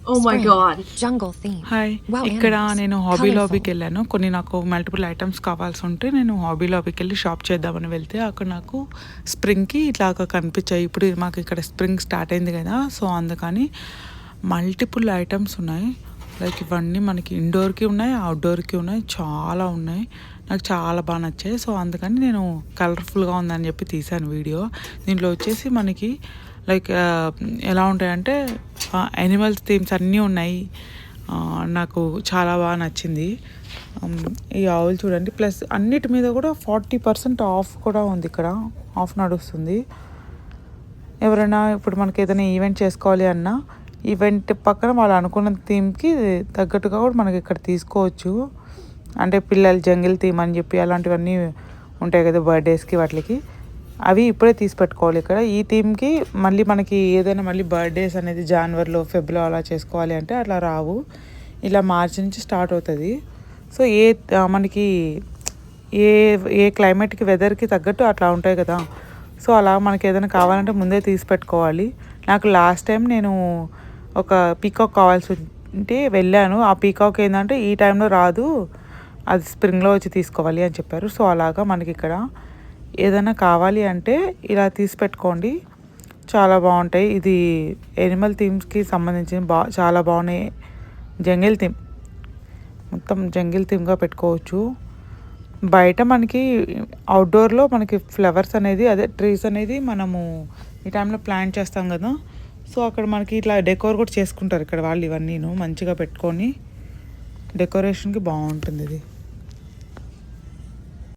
Oh my Spring, god. jungle theme. Hi. Wow ఇక్కడ animals. నేను hobby Colorful. లాబీకెళ్ళాను. కొన్ని నాకు మల్టిపుల్ ఐటెమ్స్ కావాల్సుంటే నేను హాబీ లాబీకెళ్ళి షాప్ చేద్దామని వెళ్తే అక్కడ నాకు స్ప్రింగ్‌కి ఇట్లాగా కనిపించాయి. ఇప్పుడు మాకు ఇక్కడ స్ప్రింగ్ స్టార్ట్ అయింది గదా! సో, అందుకని మల్టిపుల్ ఐటెమ్స్ ఉన్నాయి. లైక్ ఇవన్నీ మనకి ఇండోర్‌కి ఉన్నాయి, అవుట్‌డోర్‌కి ఉన్నాయి. చాలా ఉన్నాయి. నాకు చాలా బా నచ్చాయి. సో, అందుకని నేను కలర్‌ఫుల్‌గా ఉందని చెప్పి తీశాను వీడియో. దీంట్లో వచ్చేసి మనకి లైక్ ఎలా ఉంటాయంటే యానిమల్స్ థీమ్స్ అన్నీ ఉన్నాయి. నాకు చాలా బాగా నచ్చింది. ఈ ఆవులు చూడండి. ప్లస్ అన్నిటి మీద కూడా 40% ఆఫ్ కూడా ఉంది ఇక్కడ. ఆఫ్ నడుస్తుంది. ఎవరైనా ఇప్పుడు మనకి ఏదైనా ఈవెంట్ చేసుకోవాలి అన్నా ఈవెంట్ పక్కన వాళ్ళు అనుకున్న థీమ్కి తగ్గట్టుగా కూడా మనకి ఇక్కడ తీసుకోవచ్చు. అంటే పిల్లలు జంగిల్ థీమ్ అని చెప్పి అలాంటివన్నీ ఉంటాయి కదా బర్త్డేస్కి వాటికి. అవి ఇప్పుడే తీసి పెట్టుకోవాలి ఇక్కడ. ఈ థీమ్కి మళ్ళీ మనకి ఏదైనా మళ్ళీ బర్త్డేస్ అనేది జనవరిలో ఫెబ్రవరిలో అలా చేసుకోవాలి అంటే అట్లా రావు. ఇలా మార్చి నుంచి స్టార్ట్ అవుతుంది. సో మనకి ఏ ఏ క్లైమేట్కి వెదర్కి తగ్గట్టు అట్లా ఉంటాయి కదా. సో అలా మనకి ఏదైనా కావాలంటే ముందే తీసి పెట్టుకోవాలి. నాకు లాస్ట్ టైం నేను ఒక పీకాక్ కావాల్సి ఉంటే వెళ్ళాను. ఆ పీకాక్ ఏంటంటే ఈ టైంలో రాదు, అది స్ప్రింగ్లో వచ్చి తీసుకోవాలి అని చెప్పారు. సో అలాగా మనకి ఇక్కడ ఏదైనా కావాలి అంటే ఇలా తీసి పెట్టుకోండి. చాలా బాగుంటాయి. ఇది యానిమల్ థీమ్స్కి సంబంధించిన చాలా బాగున్నాయి. జంగిల్ థీమ్ మొత్తం జంగిల్ థీమ్గా పెట్టుకోవచ్చు. బయట మనకి అవుట్డోర్లో మనకి ఫ్లవర్స్ అనేది అదే ట్రీస్ అనేది మనము ఈ టైంలో ప్లాంట్ చేస్తాం కదా. సో అక్కడ మనకి ఇట్లా డెకోర్ కూడా చేసుకుంటారు ఇక్కడ వాళ్ళు. ఇవన్నీ మంచిగా పెట్టుకొని డెకరేషన్కి బాగుంటుంది ఇది.